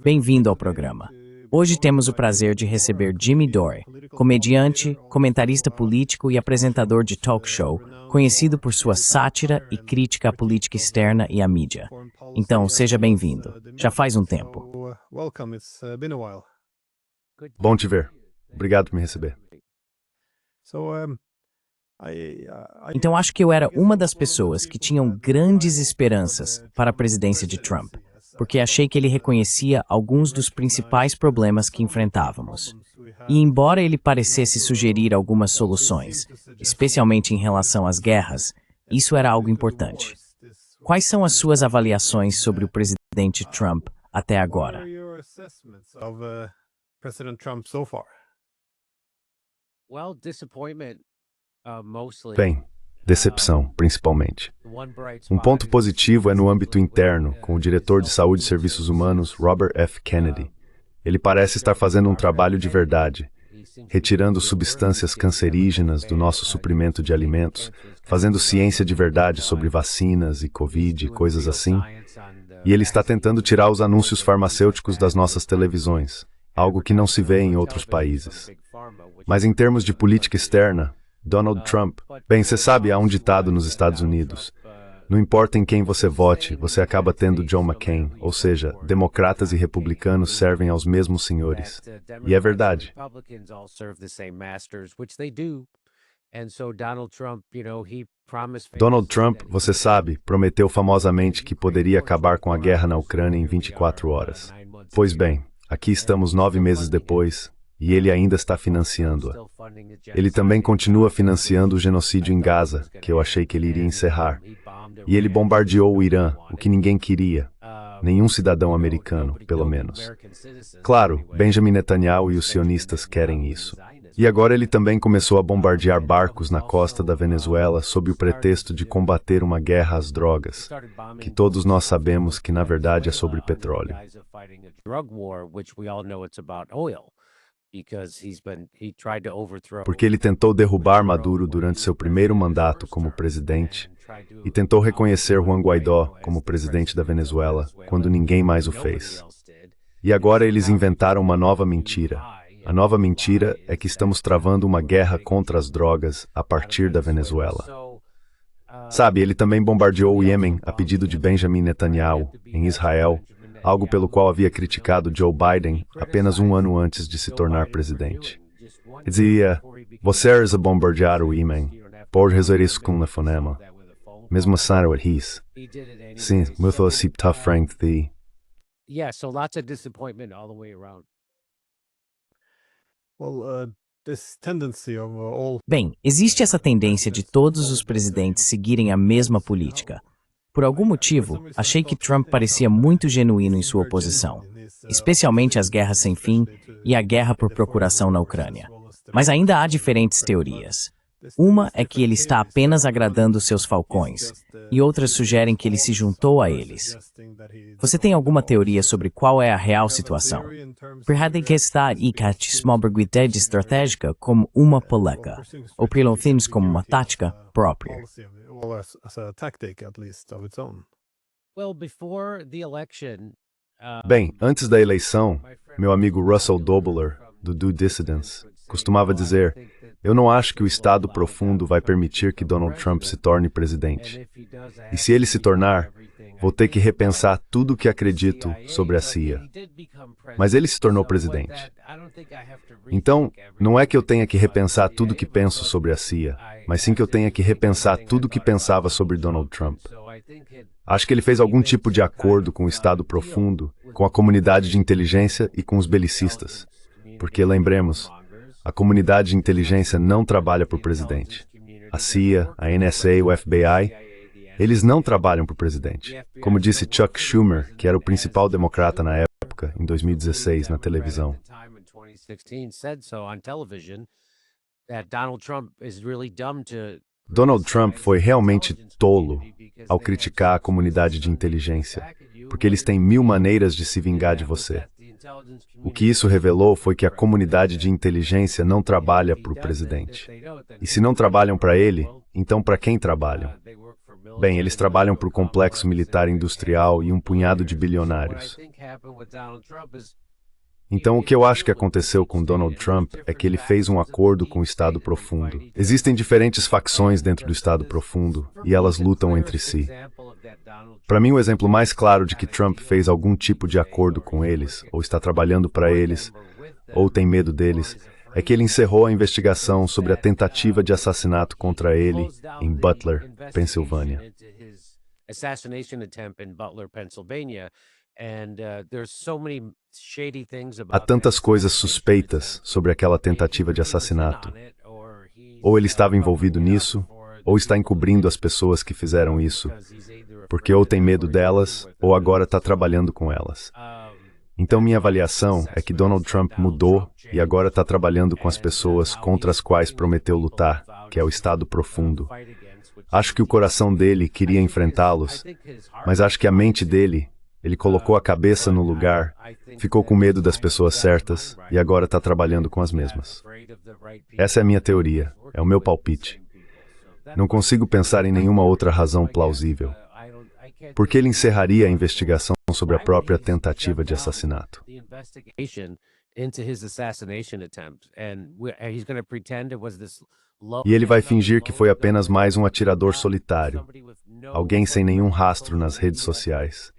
Bem-vindo ao programa. Hoje temos o prazer de receber Jimmy Dore, comediante, comentarista político e apresentador de talk show, conhecido por sua sátira e crítica à política externa e à mídia. Então, seja bem-vindo. Já faz um tempo. Bom te ver. Obrigado por me receber. Então, acho que eu era uma das pessoas que tinham grandes esperanças para a presidência de Trump, porque achei que ele reconhecia alguns dos principais problemas que enfrentávamos. E embora ele parecesse sugerir algumas soluções, especialmente em relação às guerras, isso era algo importante. Quais são as suas avaliações sobre o presidente Trump até agora? Bem, decepção, principalmente. Um ponto positivo é no âmbito interno, com o diretor de Saúde e Serviços Humanos, Robert F. Kennedy. Ele parece estar fazendo um trabalho de verdade, retirando substâncias cancerígenas do nosso suprimento de alimentos, fazendo ciência de verdade sobre vacinas e Covid e coisas assim. E ele está tentando tirar os anúncios farmacêuticos das nossas televisões, algo que não se vê em outros países. Mas em termos de política externa, Donald Trump, bem, você sabe, há um ditado nos Estados Unidos. Não importa em quem você vote, você acaba tendo John McCain, ou seja, democratas e republicanos servem aos mesmos senhores. E é verdade. Donald Trump, você sabe, prometeu famosamente que poderia acabar com a guerra na Ucrânia em 24 horas. Pois bem, aqui estamos 9 meses depois, e ele ainda está financiando-a. Ele também continua financiando o genocídio em Gaza, que eu achei que ele iria encerrar. E ele bombardeou o Irã, o que ninguém queria. Nenhum cidadão americano, pelo menos. Claro, Benjamin Netanyahu e os sionistas querem isso. E agora ele também começou a bombardear barcos na costa da Venezuela sob o pretexto de combater uma guerra às drogas, que todos nós sabemos que na verdade é sobre petróleo. Porque ele tentou derrubar Maduro durante seu primeiro mandato como presidente e tentou reconhecer Juan Guaidó como presidente da Venezuela quando ninguém mais o fez. E agora eles inventaram uma nova mentira. A nova mentira é que estamos travando uma guerra contra as drogas a partir da Venezuela. Sabe, ele também bombardeou o Iêmen a pedido de Benjamin Netanyahu, em Israel, algo pelo qual havia criticado Joe Biden apenas um ano antes de se tornar presidente. Dizia, você a bombardear o Iêmen, por resolver isso com um fonema. Mesmo assim, o his. Sim, muito assim, tough frank the. Yeah, so lots of disappointment all the way around. Bem, existe essa tendência de todos os presidentes seguirem a mesma política. Por algum motivo, achei que Trump parecia muito genuíno em sua oposição, especialmente às guerras sem fim e à guerra por procuração na Ucrânia. Mas ainda há diferentes teorias. Uma é que ele está apenas agradando seus falcões, e outras sugerem que ele se juntou a eles. Você tem alguma teoria sobre qual é a real situação? Perhade que está de estratégica como uma política, ou pelo menos como uma tática própria? Bem, antes da eleição, meu amigo Russell Dobler, do Do Dissidence, costumava dizer, eu não acho que o Estado profundo vai permitir que Donald Trump se torne presidente. E se ele se tornar, vou ter que repensar tudo o que acredito sobre a CIA. Mas ele se tornou presidente. Então, não é que eu tenha que repensar tudo o que penso sobre a CIA, mas sim que eu tenha que repensar tudo o que pensava sobre Donald Trump. Acho que ele fez algum tipo de acordo com o Estado profundo, com a comunidade de inteligência e com os belicistas. Porque, lembremos, a comunidade de inteligência não trabalha para o presidente. A CIA, a NSA, o FBI, eles não trabalham para o presidente. Como disse Chuck Schumer, que era o principal democrata na época, em 2016, na televisão. Donald Trump foi realmente tolo ao criticar a comunidade de inteligência, porque eles têm 1000 maneiras de se vingar de você. O que isso revelou foi que a comunidade de inteligência não trabalha para o presidente. E se não trabalham para ele, então para quem trabalham? Bem, eles trabalham para o complexo militar industrial e um punhado de bilionários. Então, o que eu acho que aconteceu com Donald Trump é que ele fez um acordo com o Estado Profundo. Existem diferentes facções dentro do Estado Profundo e elas lutam entre si. Para mim, o exemplo mais claro de que Trump fez algum tipo de acordo com eles, ou está trabalhando para eles, ou tem medo deles, é que ele encerrou a investigação sobre a tentativa de assassinato contra ele em Butler, Pensilvânia. Há tantas coisas suspeitas sobre aquela tentativa de assassinato. Ou ele estava envolvido nisso, ou está encobrindo as pessoas que fizeram isso, porque ou tem medo delas, ou agora está trabalhando com elas. Então minha avaliação é que Donald Trump mudou e agora está trabalhando com as pessoas contra as quais prometeu lutar, que é o Estado Profundo. Acho que o coração dele queria enfrentá-los, mas acho que a mente dele, ele colocou a cabeça no lugar, ficou com medo das pessoas certas e agora está trabalhando com as mesmas. Essa é a minha teoria, é o meu palpite. Não consigo pensar em nenhuma outra razão plausível. Por que ele encerraria a investigação sobre a própria tentativa de assassinato? E ele vai fingir que foi apenas mais um atirador solitário, alguém sem nenhum rastro nas redes sociais.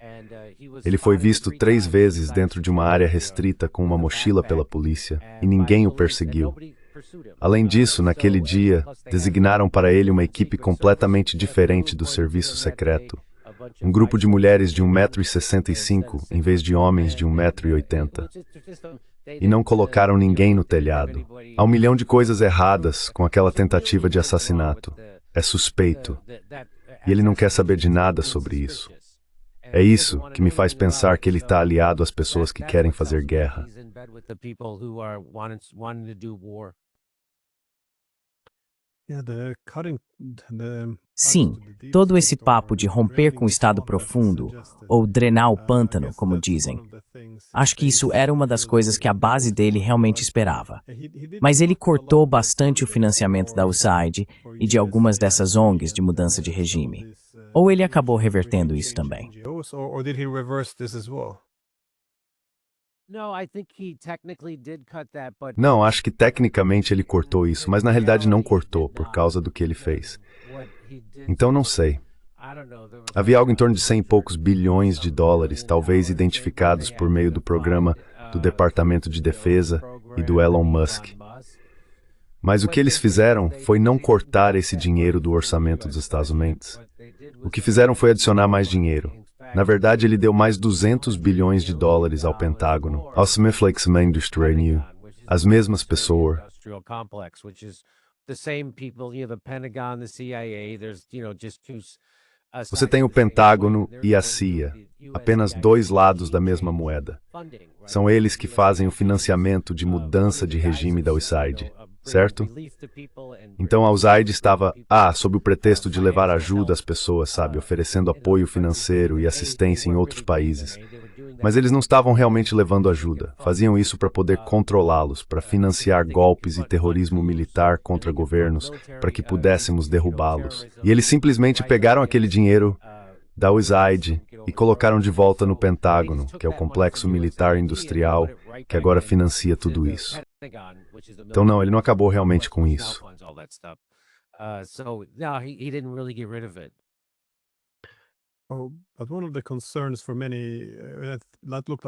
Ele foi visto 3 vezes dentro de uma área restrita com uma mochila pela polícia e ninguém o perseguiu. Além disso, naquele dia, designaram para ele uma equipe completamente diferente do serviço secreto. Um grupo de mulheres de 1,65 m em vez de homens de 1,80 m. E não colocaram ninguém no telhado. Há 1 milhão de coisas erradas com aquela tentativa de assassinato. É suspeito. E ele não quer saber de nada sobre isso. É isso que me faz pensar que ele está aliado às pessoas que querem fazer guerra. Sim, todo esse papo de romper com o Estado Profundo, ou drenar o pântano, como dizem, acho que isso era uma das coisas que a base dele realmente esperava. Mas ele cortou bastante o financiamento da USAID e de algumas dessas ONGs de mudança de regime. Ou ele acabou revertendo isso também? Não, acho que tecnicamente ele cortou isso, mas na realidade não cortou por causa do que ele fez. Então não sei. Havia algo em torno de 100 e poucos bilhões de dólares, talvez identificados por meio do programa do Departamento de Defesa e do Elon Musk. Mas o que eles fizeram foi não cortar esse dinheiro do orçamento dos Estados Unidos. O que fizeram foi adicionar mais dinheiro. Na verdade, ele deu mais 200 bilhões de dólares ao Pentágono, ao Smithsonian Industry New, as mesmas pessoas. Você tem o Pentágono e a CIA, apenas 2 lados da mesma moeda. São eles que fazem o financiamento de mudança de regime da USAID, certo? Então a USAID estava, sob o pretexto de levar ajuda às pessoas, sabe, oferecendo apoio financeiro e assistência em outros países. Mas eles não estavam realmente levando ajuda. Faziam isso para poder controlá-los, para financiar golpes e terrorismo militar contra governos, para que pudéssemos derrubá-los. E eles simplesmente pegaram aquele dinheiro da USAID e colocaram de volta no Pentágono, que é o complexo militar industrial, que agora financia tudo isso. Então não, ele não acabou realmente com isso.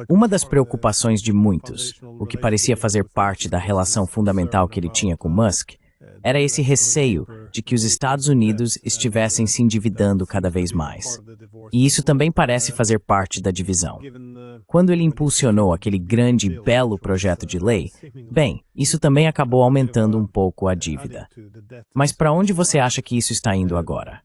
Uma das preocupações de muitos, o que parecia fazer parte da relação fundamental que ele tinha com Musk, era esse receio de que os Estados Unidos estivessem se endividando cada vez mais. E isso também parece fazer parte da divisão. Quando ele impulsionou aquele grande e belo projeto de lei, bem, isso também acabou aumentando um pouco a dívida. Mas para onde você acha que isso está indo agora?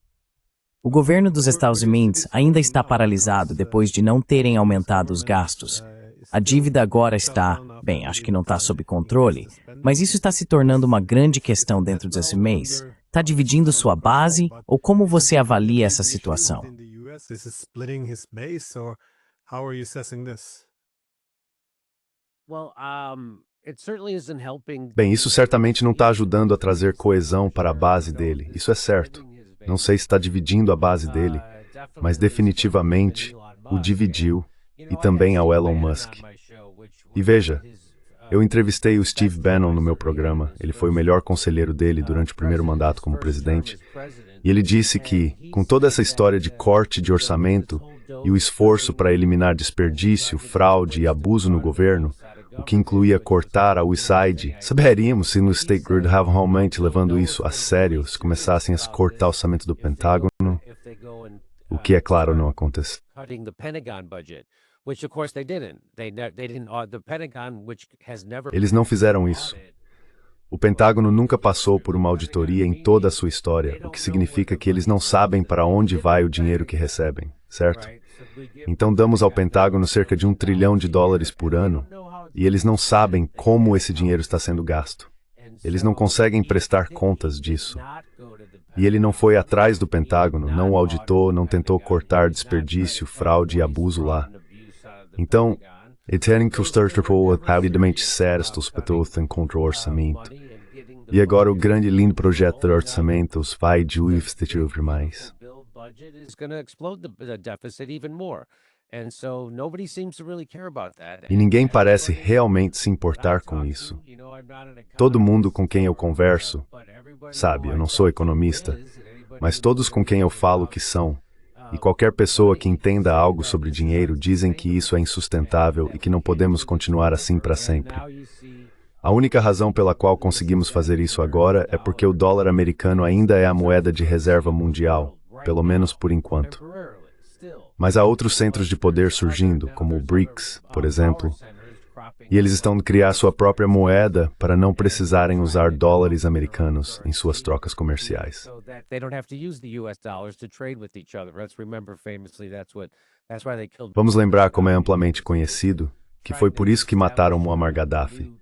O governo dos Estados Unidos ainda está paralisado depois de não terem aumentado os gastos. A dívida agora está, bem, acho que não está sob controle, mas isso está se tornando uma grande questão dentro desse mês. Está dividindo sua base ou como você avalia essa situação? Bem, isso certamente não está ajudando a trazer coesão para a base dele, isso é certo. Não sei se está dividindo a base dele, mas definitivamente o dividiu, e também ao Elon Musk. E veja, eu entrevistei o Steve Bannon no meu programa, ele foi o melhor conselheiro dele durante o primeiro mandato como presidente, e ele disse que, com toda essa história de corte de orçamento e o esforço para eliminar desperdício, fraude e abuso no governo, o que incluía cortar a USAID, saberíamos se no State Grid realmente levando isso a sério, se começassem a se cortar o orçamento do Pentágono, o que é claro não acontece. Eles não fizeram isso. O Pentágono nunca passou por uma auditoria em toda a sua história, o que significa que eles não sabem para onde vai o dinheiro que recebem, certo? Então damos ao Pentágono cerca de $1 trilhão por ano, e eles não sabem como esse dinheiro está sendo gasto. Eles não conseguem prestar contas disso. E ele não foi atrás do Pentágono, não o auditou, não tentou cortar desperdício, fraude e abuso lá. Então, eles têm que estar rapidamente certos contra o orçamento. E agora o grande lindo projeto de orçamentos vai de mais. E ninguém parece realmente se importar com isso. Todo mundo com quem eu converso, sabe, eu não sou economista, mas todos com quem eu falo que são, e qualquer pessoa que entenda algo sobre dinheiro dizem que isso é insustentável e que não podemos continuar assim para sempre. A única razão pela qual conseguimos fazer isso agora é porque o dólar americano ainda é a moeda de reserva mundial, pelo menos por enquanto. Mas há outros centros de poder surgindo, como o BRICS, por exemplo, e eles estão criando sua própria moeda para não precisarem usar dólares americanos em suas trocas comerciais. Vamos lembrar como é amplamente conhecido que foi por isso que mataram Muammar Gaddafi,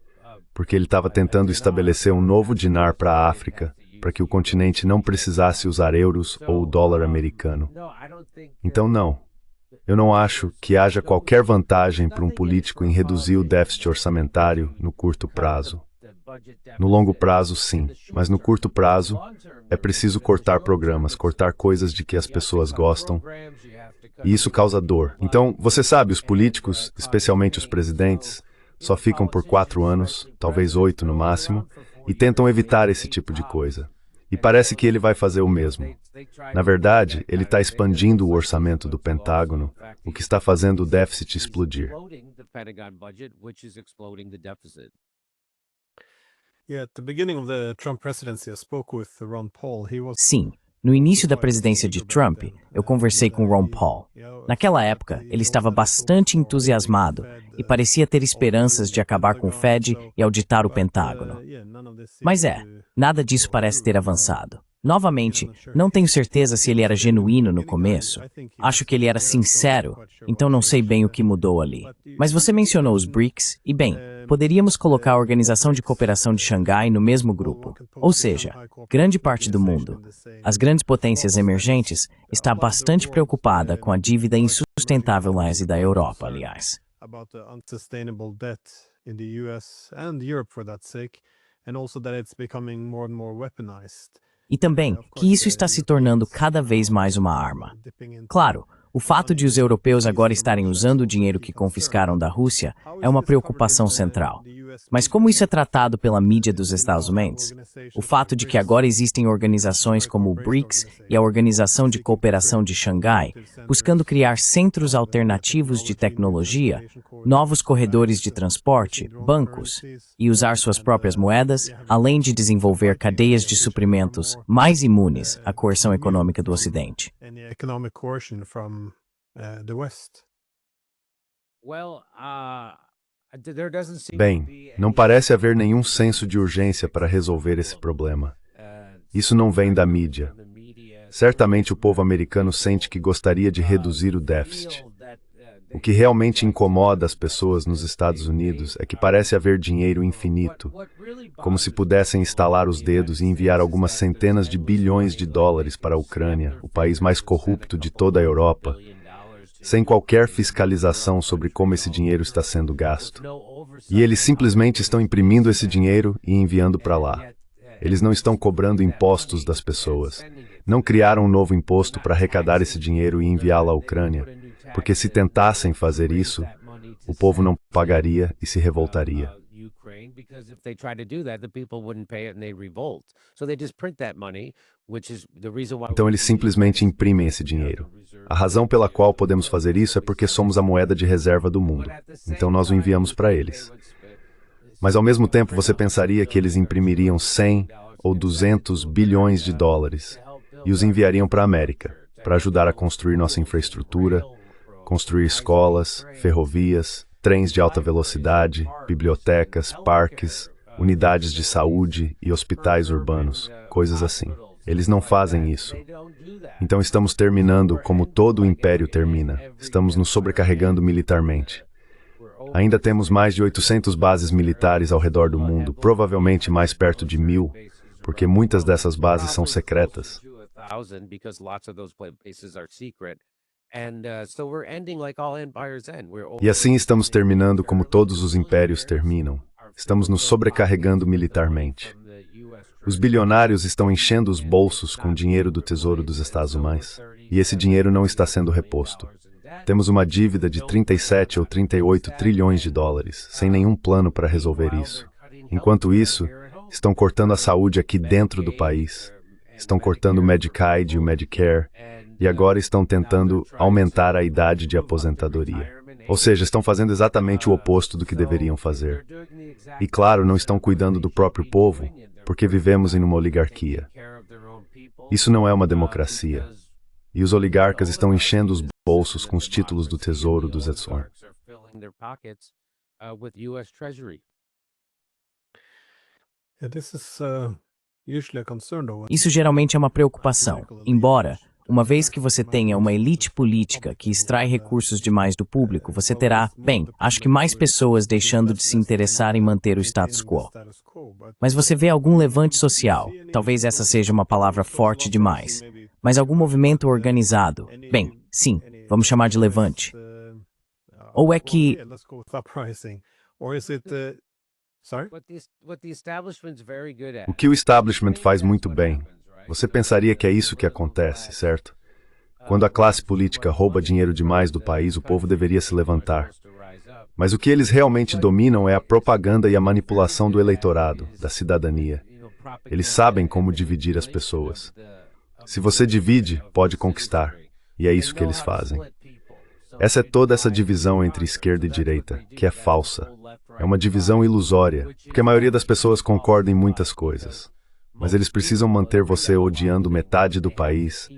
porque ele estava tentando estabelecer um novo dinar para a África, para que o continente não precisasse usar euros ou o dólar americano. Então não, eu não acho que haja qualquer vantagem para um político em reduzir o déficit orçamentário no curto prazo. No longo prazo, sim, mas no curto prazo, é preciso cortar programas, cortar coisas de que as pessoas gostam, e isso causa dor. Então, você sabe, os políticos, especialmente os presidentes, só ficam por 4 anos, talvez 8 no máximo, e tentam evitar esse tipo de coisa. E parece que ele vai fazer o mesmo. Na verdade, ele está expandindo o orçamento do Pentágono, o que está fazendo o déficit explodir. Sim, no início da presidência de Trump, eu conversei com Ron Paul. Naquela época, ele estava bastante entusiasmado e parecia ter esperanças de acabar com o Fed e auditar o Pentágono. Mas nada disso parece ter avançado. Novamente, não tenho certeza se ele era genuíno no começo. Acho que ele era sincero, então não sei bem o que mudou ali. Mas você mencionou os BRICS, e bem, poderíamos colocar a Organização de Cooperação de Xangai no mesmo grupo. Ou seja, grande parte do mundo, as grandes potências emergentes, está bastante preocupada com a dívida insustentável na Ásia e da Europa, aliás. E também que isso está se tornando cada vez mais uma arma. Claro, o fato de os europeus agora estarem usando o dinheiro que confiscaram da Rússia é uma preocupação central. Mas como isso é tratado pela mídia dos Estados Unidos? O fato de que agora existem organizações como o BRICS e a Organização de Cooperação de Xangai, buscando criar centros alternativos de tecnologia, novos corredores de transporte, bancos, e usar suas próprias moedas, além de desenvolver cadeias de suprimentos mais imunes à coerção econômica do Ocidente. Bem, não parece haver nenhum senso de urgência para resolver esse problema. Isso não vem da mídia. Certamente o povo americano sente que gostaria de reduzir o déficit. O que realmente incomoda as pessoas nos Estados Unidos é que parece haver dinheiro infinito, como se pudessem estalar os dedos e enviar algumas centenas de bilhões de dólares para a Ucrânia, o país mais corrupto de toda a Europa, sem qualquer fiscalização sobre como esse dinheiro está sendo gasto. E eles simplesmente estão imprimindo esse dinheiro e enviando para lá. Eles não estão cobrando impostos das pessoas. Não criaram um novo imposto para arrecadar esse dinheiro e enviá-lo à Ucrânia, porque se tentassem fazer isso, o povo não pagaria e se revoltaria. Então eles simplesmente imprimem esse dinheiro. A razão pela qual podemos fazer isso é porque somos a moeda de reserva do mundo. Então nós o enviamos para eles. Mas ao mesmo tempo você pensaria que eles imprimiriam 100 ou 200 bilhões de dólares e os enviariam para a América, para ajudar a construir nossa infraestrutura, construir escolas, ferrovias, trens de alta velocidade, bibliotecas, parques, unidades de saúde e hospitais urbanos, coisas assim. Eles não fazem isso. Então estamos terminando como todo o império termina. Estamos nos sobrecarregando militarmente. Ainda temos mais de 800 bases militares ao redor do mundo, provavelmente mais perto de 1.000, porque muitas dessas bases são secretas. E assim estamos terminando como todos os impérios terminam. Estamos nos sobrecarregando militarmente. Os bilionários estão enchendo os bolsos com dinheiro do Tesouro dos Estados Unidos, e esse dinheiro não está sendo reposto. Temos uma dívida de 37 ou 38 trilhões de dólares, sem nenhum plano para resolver isso. Enquanto isso, estão cortando a saúde aqui dentro do país, estão cortando o Medicaid e o Medicare, e agora estão tentando aumentar a idade de aposentadoria. Ou seja, estão fazendo exatamente o oposto do que deveriam fazer. E claro, não estão cuidando do próprio povo, porque vivemos em uma oligarquia. Isso não é uma democracia. E os oligarcas estão enchendo os bolsos com os títulos do Tesouro dos Estados Unidos. Isso geralmente é uma preocupação, embora, uma vez que você tenha uma elite política que extrai recursos demais do público, você terá, bem, acho que mais pessoas deixando de se interessar em manter o status quo. Mas você vê algum levante social, talvez essa seja uma palavra forte demais, mas algum movimento organizado, bem, sim, vamos chamar de levante. Ou é que... O que o establishment faz muito bem. Você pensaria que é isso que acontece, certo? Quando a classe política rouba dinheiro demais do país, o povo deveria se levantar. Mas o que eles realmente dominam é a propaganda e a manipulação do eleitorado, da cidadania. Eles sabem como dividir as pessoas. Se você divide, pode conquistar. E é isso que eles fazem. Essa é toda essa divisão entre esquerda e direita, que é falsa. É uma divisão ilusória, porque a maioria das pessoas concorda em muitas coisas. Mas eles precisam manter você odiando metade do país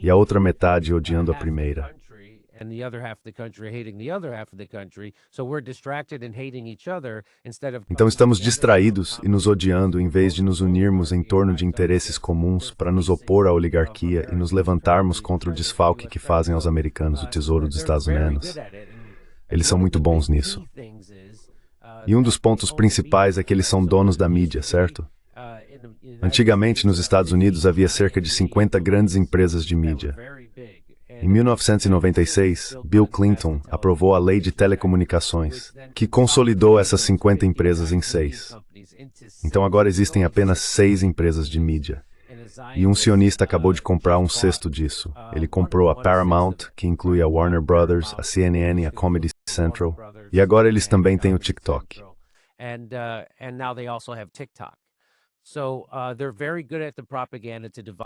e a outra metade odiando a primeira. Então estamos distraídos e nos odiando em vez de nos unirmos em torno de interesses comuns para nos opor à oligarquia e nos levantarmos contra o desfalque que fazem aos americanos o Tesouro dos Estados Unidos. Eles são muito bons nisso. E um dos pontos principais é que eles são donos da mídia, certo? Antigamente, nos Estados Unidos, havia cerca de 50 grandes empresas de mídia. Em 1996, Bill Clinton aprovou a Lei de Telecomunicações, que consolidou essas 50 empresas em 6. Então agora existem apenas 6 empresas de mídia. E um sionista acabou de comprar um sexto disso. Ele comprou a Paramount, que inclui a Warner Brothers, a CNN, a Comedy Central, e agora eles também têm o TikTok.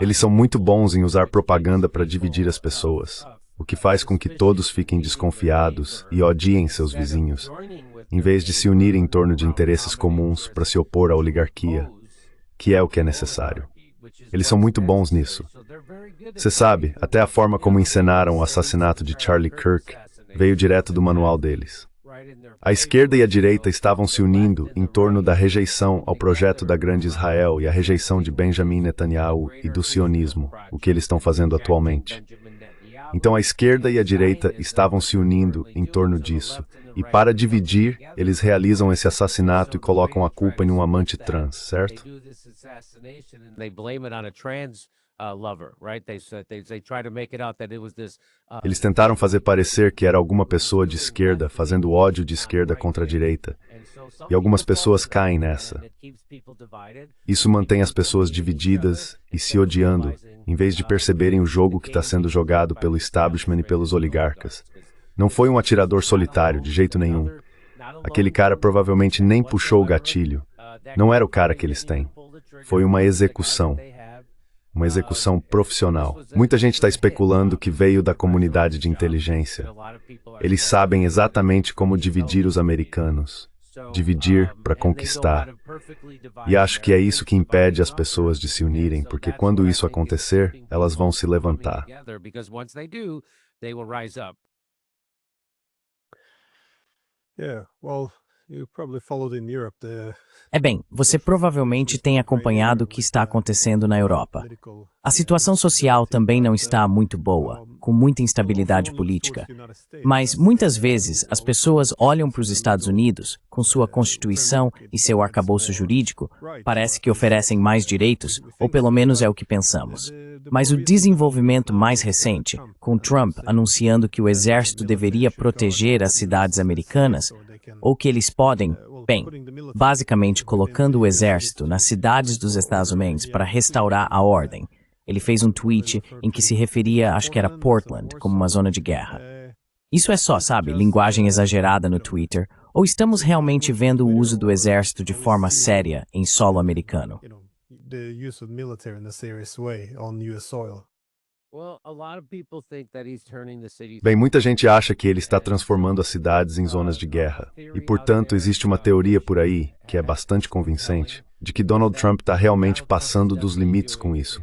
Eles são muito bons em usar propaganda para dividir as pessoas, o que faz com que todos fiquem desconfiados e odiem seus vizinhos, em vez de se unirem em torno de interesses comuns para se opor à oligarquia, que é o que é necessário. Eles são muito bons nisso. Você sabe, até a forma como encenaram o assassinato de Charlie Kirk veio direto do manual deles. A esquerda e a direita estavam se unindo em torno da rejeição ao projeto da Grande Israel e a rejeição de Benjamin Netanyahu e do sionismo, o que eles estão fazendo atualmente. Então a esquerda e a direita estavam se unindo em torno disso, e para dividir, eles realizam esse assassinato e colocam a culpa em um amante trans, certo? Eles tentaram fazer parecer que era alguma pessoa de esquerda fazendo ódio de esquerda contra a direita. E algumas pessoas caem nessa. Isso mantém as pessoas divididas e se odiando, em vez de perceberem o jogo que está sendo jogado pelo establishment e pelos oligarcas. Não foi um atirador solitário, de jeito nenhum. Aquele cara provavelmente nem puxou o gatilho. Não era o cara que eles têm. Foi uma execução profissional. Muita gente está especulando que veio da comunidade de inteligência. Eles sabem exatamente como dividir os americanos. Dividir para conquistar. E acho que é isso que impede as pessoas de se unirem, porque quando isso acontecer, elas vão se levantar. Bem, você provavelmente tem acompanhado o que está acontecendo na Europa. A situação social também não está muito boa, com muita instabilidade política. Mas, muitas vezes, as pessoas olham para os Estados Unidos, com sua Constituição e seu arcabouço jurídico, parece que oferecem mais direitos, ou pelo menos é o que pensamos. Mas o desenvolvimento mais recente, com Trump anunciando que o exército deveria proteger as cidades americanas, ou que eles podem, bem, basicamente colocando o exército nas cidades dos Estados Unidos para restaurar a ordem. Ele fez um tweet em que se referia, acho que era Portland, como uma zona de guerra. Isso é só, sabe, linguagem exagerada no Twitter, ou estamos realmente vendo o uso do exército de forma séria em solo americano? Bem, muita gente acha que ele está transformando as cidades em zonas de guerra. E, portanto, existe uma teoria por aí, que é bastante convincente, de que Donald Trump está realmente passando dos limites com isso.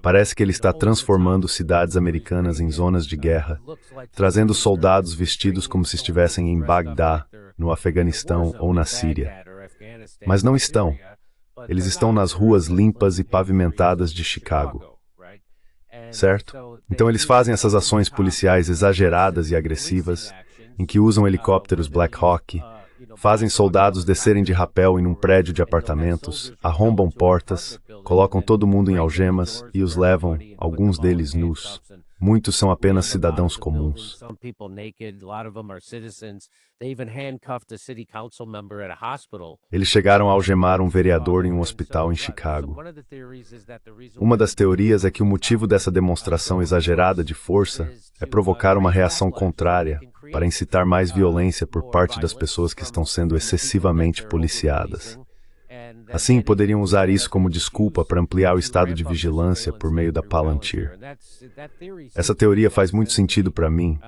Parece que ele está transformando cidades americanas em zonas de guerra, trazendo soldados vestidos como se estivessem em Bagdá, no Afeganistão ou na Síria. Mas não estão. Eles estão nas ruas limpas e pavimentadas de Chicago. Certo? Então eles fazem essas ações policiais exageradas e agressivas, em que usam helicópteros Black Hawk, fazem soldados descerem de rapel em um prédio de apartamentos, arrombam portas, colocam todo mundo em algemas e os levam, alguns deles nus. Muitos são apenas cidadãos comuns. Eles chegaram a algemar um vereador em um hospital em Chicago. Uma das teorias é que o motivo dessa demonstração exagerada de força é provocar uma reação contrária para incitar mais violência por parte das pessoas que estão sendo excessivamente policiadas. Assim, poderiam usar isso como desculpa para ampliar o estado de vigilância por meio da Palantir. Essa teoria faz muito sentido para mim,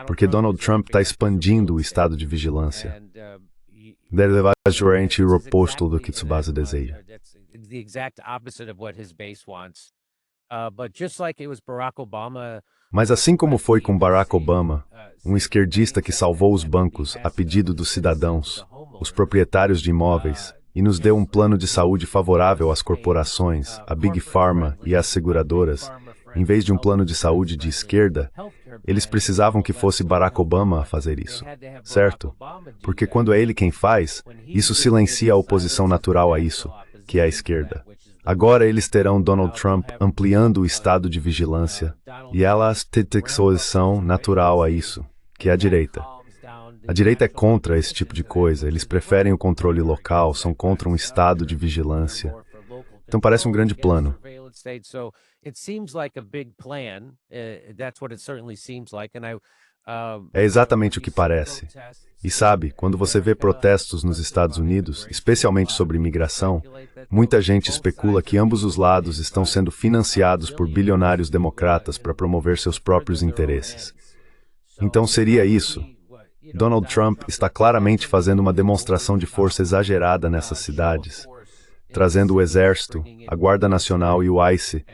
porque Donald Trump está expandindo o estado de vigilância. Deve levar a gerente o oposto do que sua base deseja. Mas assim como foi com Barack Obama, um esquerdista que salvou os bancos a pedido dos cidadãos, os proprietários de imóveis, e nos deu um plano de saúde favorável às corporações, a Big Pharma e às seguradoras, em vez de um plano de saúde de esquerda, eles precisavam que fosse Barack Obama a fazer isso, certo? Porque quando é ele quem faz, isso silencia a oposição natural a isso, que é a esquerda. Agora eles terão Donald Trump ampliando o estado de vigilância, e elas têm exposição natural a isso, que é a direita. A direita é contra esse tipo de coisa, eles preferem o controle local, são contra um estado de vigilância. Então parece um grande plano. É exatamente o que parece. E sabe, quando você vê protestos nos Estados Unidos, especialmente sobre imigração, muita gente especula que ambos os lados estão sendo financiados por bilionários democratas para promover seus próprios interesses. Então seria isso. Donald Trump está claramente fazendo uma demonstração de força exagerada nessas cidades, trazendo o exército, a Guarda Nacional e o ICE,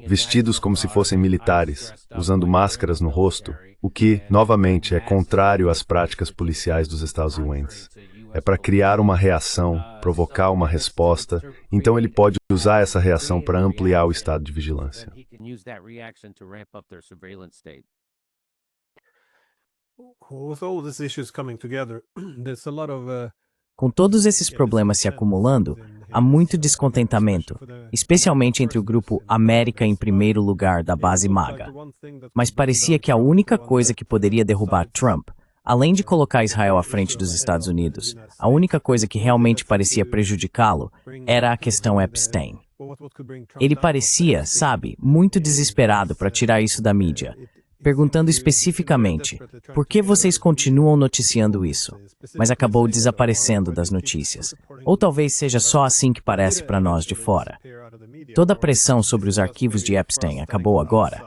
vestidos como se fossem militares, usando máscaras no rosto, o que, novamente, é contrário às práticas policiais dos Estados Unidos. É para criar uma reação, provocar uma resposta, então ele pode usar essa reação para ampliar o estado de vigilância. Com todos esses problemas se acumulando, há muito descontentamento, especialmente entre o grupo América em primeiro lugar da base MAGA. Mas parecia que a única coisa que poderia derrubar Trump, além de colocar Israel à frente dos Estados Unidos, a única coisa que realmente parecia prejudicá-lo era a questão Epstein. Ele parecia, sabe, muito desesperado para tirar isso da mídia, perguntando especificamente, por que vocês continuam noticiando isso? Mas acabou desaparecendo das notícias. Ou talvez seja só assim que parece para nós de fora. Toda a pressão sobre os arquivos de Epstein acabou agora.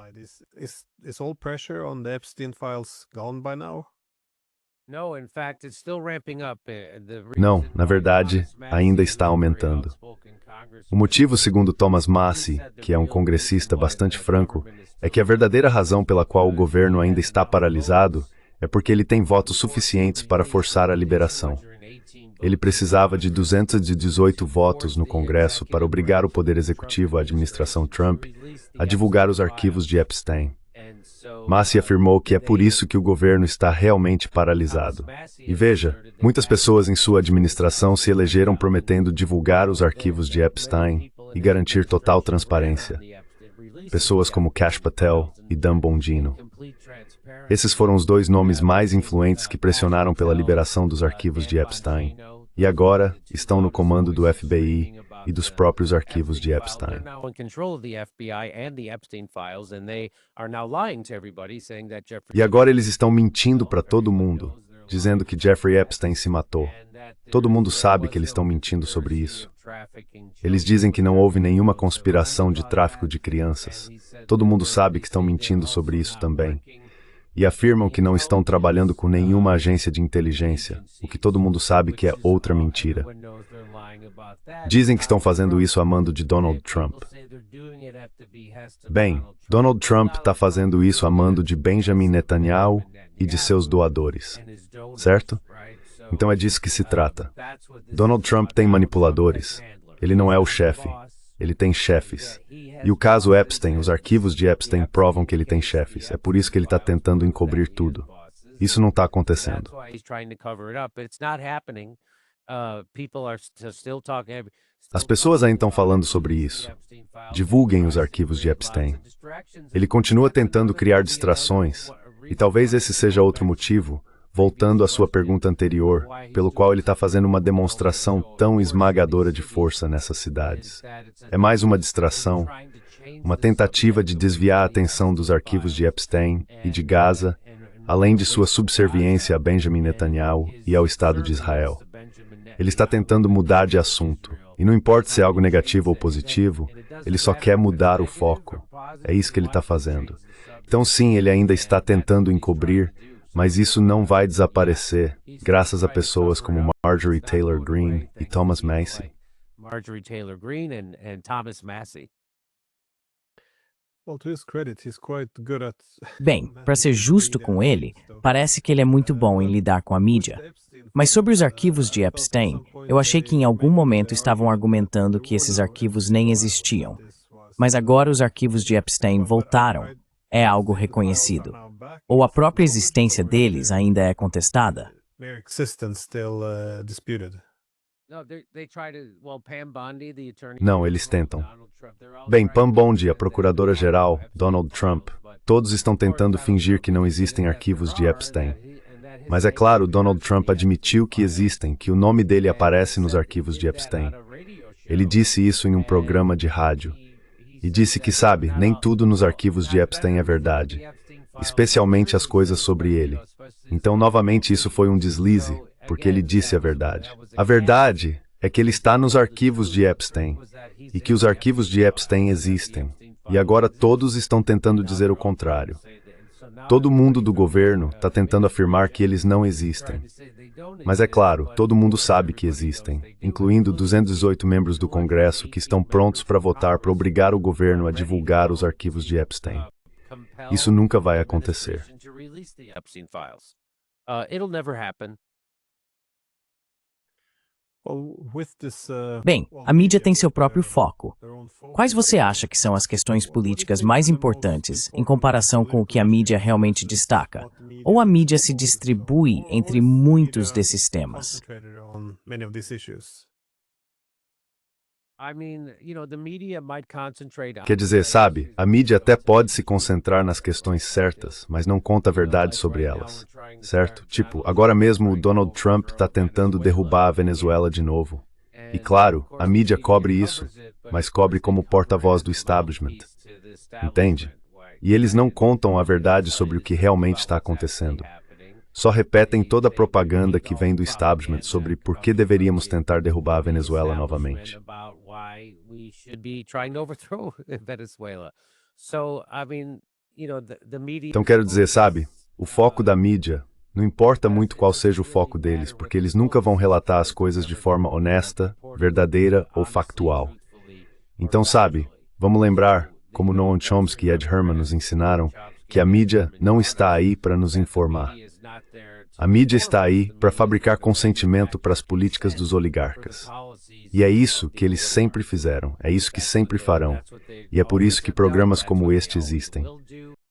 Não, na verdade, ainda está aumentando. O motivo, segundo Thomas Massie, que é um congressista bastante franco, é que a verdadeira razão pela qual o governo ainda está paralisado é porque ele tem votos suficientes para forçar a liberação. Ele precisava de 218 votos no Congresso para obrigar o Poder Executivo, a administração Trump, a divulgar os arquivos de Epstein. Massie afirmou que é por isso que o governo está realmente paralisado. E veja, muitas pessoas em sua administração se elegeram prometendo divulgar os arquivos de Epstein e garantir total transparência. Pessoas como Kash Patel e Dan Bongino. Esses foram os dois nomes mais influentes que pressionaram pela liberação dos arquivos de Epstein. E agora estão no comando do FBI e dos próprios arquivos de Epstein. E agora eles estão mentindo para todo mundo, dizendo que Jeffrey Epstein se matou. Todo mundo sabe que eles estão mentindo sobre isso. Eles dizem que não houve nenhuma conspiração de tráfico de crianças. Todo mundo sabe que estão mentindo sobre isso também. E afirmam que não estão trabalhando com nenhuma agência de inteligência, o que todo mundo sabe que é outra mentira. Dizem que estão fazendo isso a mando de Donald Trump. Bem, Donald Trump está fazendo isso a mando de Benjamin Netanyahu e de seus doadores, certo? Então é disso que se trata. Donald Trump tem manipuladores. Ele não é o chefe. Ele tem chefes. E o caso Epstein, os arquivos de Epstein provam que ele tem chefes. É por isso que ele está tentando encobrir tudo. Isso não está acontecendo. As pessoas ainda estão falando sobre isso. Divulguem os arquivos de Epstein. Ele continua tentando criar distrações, e talvez esse seja outro motivo, voltando à sua pergunta anterior, pelo qual ele está fazendo uma demonstração tão esmagadora de força nessas cidades. É mais uma distração, uma tentativa de desviar a atenção dos arquivos de Epstein e de Gaza, além de sua subserviência a Benjamin Netanyahu e ao Estado de Israel. Ele está tentando mudar de assunto. E não importa se é algo negativo ou positivo, ele só quer mudar o foco. É isso que ele está fazendo. Então sim, ele ainda está tentando encobrir, mas isso não vai desaparecer, graças a pessoas como Marjorie Taylor Greene e Thomas Massie. Bem, para ser justo com ele, parece que ele é muito bom em lidar com a mídia. Mas sobre os arquivos de Epstein, eu achei que em algum momento estavam argumentando que esses arquivos nem existiam. Mas agora os arquivos de Epstein voltaram. É algo reconhecido. Ou a própria existência deles ainda é contestada? Não, eles tentam. Bem, Pam Bondi, a procuradora-geral, Donald Trump, todos estão tentando fingir que não existem arquivos de Epstein. Mas é claro, Donald Trump admitiu que existem, que o nome dele aparece nos arquivos de Epstein. Ele disse isso em um programa de rádio. E disse que, sabe, nem tudo nos arquivos de Epstein é verdade, especialmente as coisas sobre ele. Então, novamente, isso foi um deslize, porque ele disse a verdade. A verdade é que ele está nos arquivos de Epstein, e que os arquivos de Epstein existem. E agora todos estão tentando dizer o contrário. Todo mundo do governo está tentando afirmar que eles não existem. Mas é claro, todo mundo sabe que existem, incluindo 218 membros do Congresso que estão prontos para votar para obrigar o governo a divulgar os arquivos de Epstein. Isso nunca vai acontecer. Bem, a mídia tem seu próprio foco. Quais você acha que são as questões políticas mais importantes em comparação com o que a mídia realmente destaca? Ou a mídia se distribui entre muitos desses temas? Quer dizer, sabe, a mídia até pode se concentrar nas questões certas, mas não conta a verdade sobre elas, certo? Tipo, agora mesmo o Donald Trump está tentando derrubar a Venezuela de novo. E claro, a mídia cobre isso, mas cobre como porta-voz do establishment. Entende? E eles não contam a verdade sobre o que realmente está acontecendo. Só repetem toda a propaganda que vem do establishment sobre por que deveríamos tentar derrubar a Venezuela novamente. Então quero dizer, sabe, o foco da mídia, não importa muito qual seja o foco deles, porque eles nunca vão relatar as coisas de forma honesta, verdadeira ou factual. Então, sabe, vamos lembrar, como Noam Chomsky e Ed Herman nos ensinaram, que a mídia não está aí para nos informar. A mídia está aí para fabricar consentimento para as políticas dos oligarcas. E é isso que eles sempre fizeram, é isso que sempre farão. E é por isso que programas como este existem.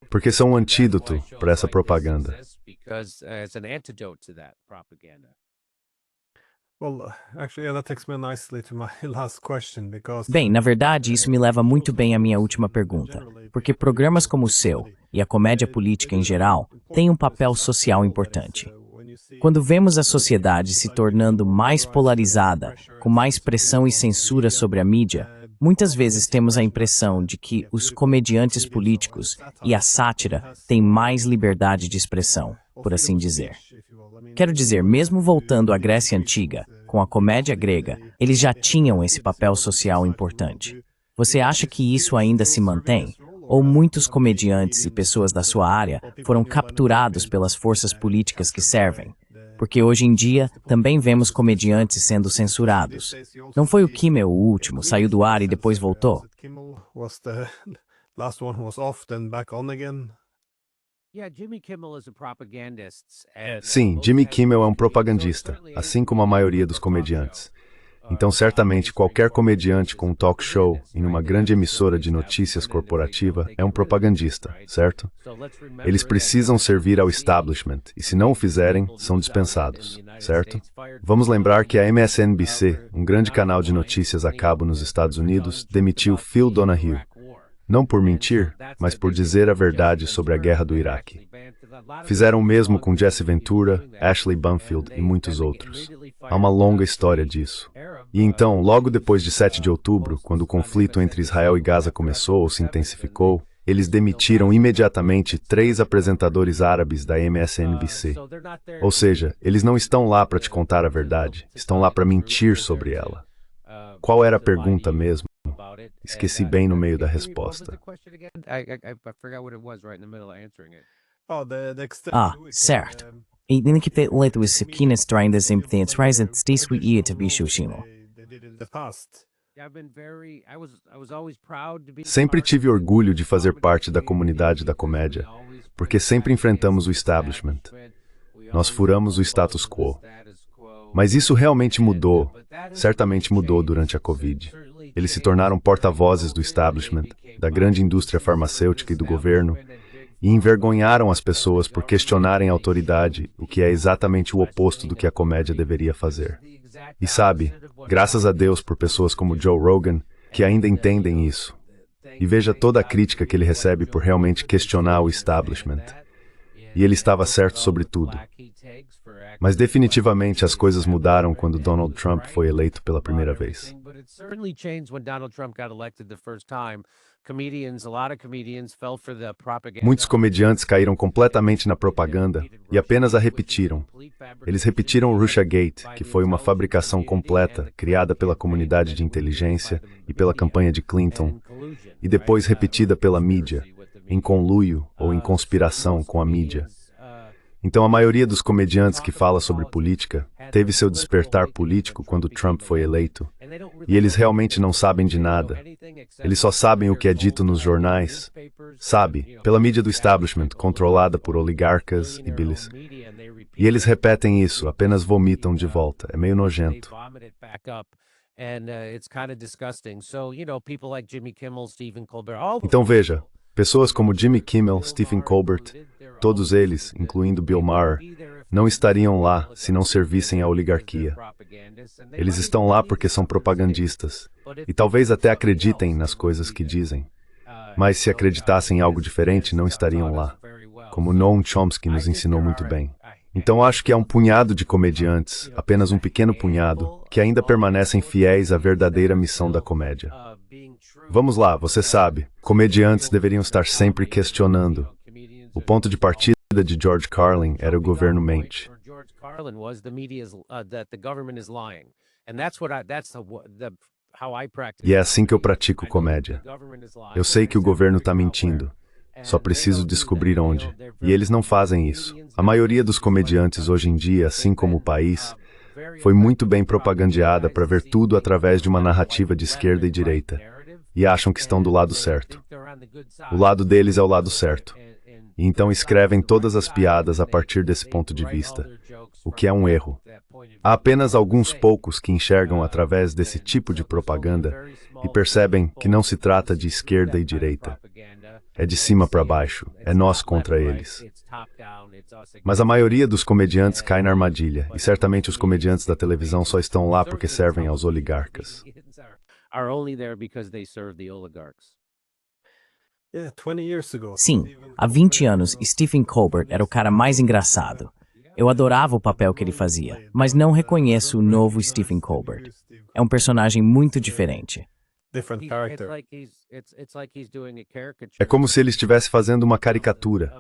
Porque são um antídoto para essa propaganda. Bem, na verdade, isso me leva muito bem à minha última pergunta, porque programas como o seu, e a comédia política em geral, têm um papel social importante. Quando vemos a sociedade se tornando mais polarizada, com mais pressão e censura sobre a mídia, muitas vezes temos a impressão de que os comediantes políticos e a sátira têm mais liberdade de expressão, por assim dizer. Quero dizer, mesmo voltando à Grécia Antiga, com a comédia grega, eles já tinham esse papel social importante. Você acha que isso ainda se mantém? Ou muitos comediantes e pessoas da sua área foram capturados pelas forças políticas que servem? Porque hoje em dia também vemos comediantes sendo censurados. Não foi o Kimmel o último, saiu do ar e depois voltou? Sim, Jimmy Kimmel é um propagandista, assim como a maioria dos comediantes. Então, certamente, qualquer comediante com um talk show em uma grande emissora de notícias corporativa é um propagandista, certo? Eles precisam servir ao establishment, e se não o fizerem, são dispensados, certo? Vamos lembrar que a MSNBC, um grande canal de notícias a cabo nos Estados Unidos, demitiu Phil Donahue. Não por mentir, mas por dizer a verdade sobre a guerra do Iraque. Fizeram o mesmo com Jesse Ventura, Ashley Banfield e muitos outros. Há uma longa história disso. E então, logo depois de 7 de outubro, quando o conflito entre Israel e Gaza começou ou se intensificou, eles demitiram imediatamente 3 apresentadores árabes da MSNBC. Ou seja, eles não estão lá para te contar a verdade, estão lá para mentir sobre ela. Qual era a pergunta mesmo? Esqueci bem no meio da resposta. Certo. Inikipet was Sakinas during the Zimpthins Rise and Stis we eat to be Shushimo. Sempre tive orgulho de fazer parte da comunidade da comédia, porque sempre enfrentamos o establishment. Nós furamos o status quo. Mas isso realmente mudou, certamente mudou durante a Covid. Eles se tornaram porta-vozes do establishment, da grande indústria farmacêutica e do governo, e envergonharam as pessoas por questionarem a autoridade, o que é exatamente o oposto do que a comédia deveria fazer. E sabe, graças a Deus por pessoas como Joe Rogan, que ainda entendem isso. E veja toda a crítica que ele recebe por realmente questionar o establishment. E ele estava certo sobre tudo. Mas definitivamente as coisas mudaram quando Donald Trump foi eleito pela primeira vez. Muitos comediantes caíram completamente na propaganda e apenas a repetiram. Eles repetiram o Russiagate, que foi uma fabricação completa, criada pela comunidade de inteligência e pela campanha de Clinton, e depois repetida pela mídia, em conluio ou em conspiração com a mídia. Então a maioria dos comediantes que fala sobre política teve seu despertar político quando Trump foi eleito. E eles realmente não sabem de nada. Eles só sabem o que é dito nos jornais. Sabe, pela mídia do establishment, controlada por oligarcas e bilis. E eles repetem isso, apenas vomitam de volta. É meio nojento. Então veja, pessoas como Jimmy Kimmel, Stephen Colbert, todos eles, incluindo Bill Maher, não estariam lá se não servissem à oligarquia. Eles estão lá porque são propagandistas, e talvez até acreditem nas coisas que dizem. Mas se acreditassem em algo diferente, não estariam lá, como Noam Chomsky nos ensinou muito bem. Então acho que há um punhado de comediantes, apenas um pequeno punhado, que ainda permanecem fiéis à verdadeira missão da comédia. Vamos lá, você sabe, comediantes deveriam estar sempre questionando. O ponto de partida de George Carlin era o governo mente. E é assim que eu pratico comédia. Eu sei que o governo está mentindo. Só preciso descobrir onde. E eles não fazem isso. A maioria dos comediantes hoje em dia, assim como o país, foi muito bem propagandeada para ver tudo através de uma narrativa de esquerda e direita. E acham que estão do lado certo. O lado deles é o lado certo. E então escrevem todas as piadas a partir desse ponto de vista, o que é um erro. Há apenas alguns poucos que enxergam através desse tipo de propaganda e percebem que não se trata de esquerda e direita. É de cima para baixo, é nós contra eles. Mas a maioria dos comediantes cai na armadilha, e certamente os comediantes da televisão só estão lá porque servem aos oligarcas. Sim, há 20 anos, Stephen Colbert era o cara mais engraçado. Eu adorava o papel que ele fazia, mas não reconheço o novo Stephen Colbert. É um personagem muito diferente. É como se ele estivesse fazendo uma caricatura.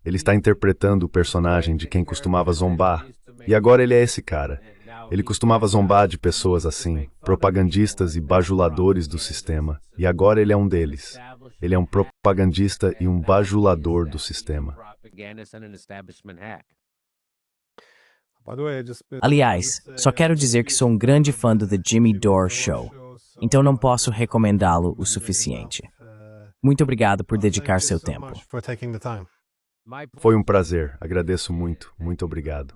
Ele está interpretando o personagem de quem costumava zombar, e agora ele é esse cara. Ele costumava zombar de pessoas assim, propagandistas e bajuladores do sistema, e agora ele é um deles. Ele é um propagandista e um bajulador do sistema. Aliás, só quero dizer que sou um grande fã do The Jimmy Dore Show, então não posso recomendá-lo o suficiente. Muito obrigado por dedicar seu tempo. Foi um prazer, agradeço muito, muito obrigado.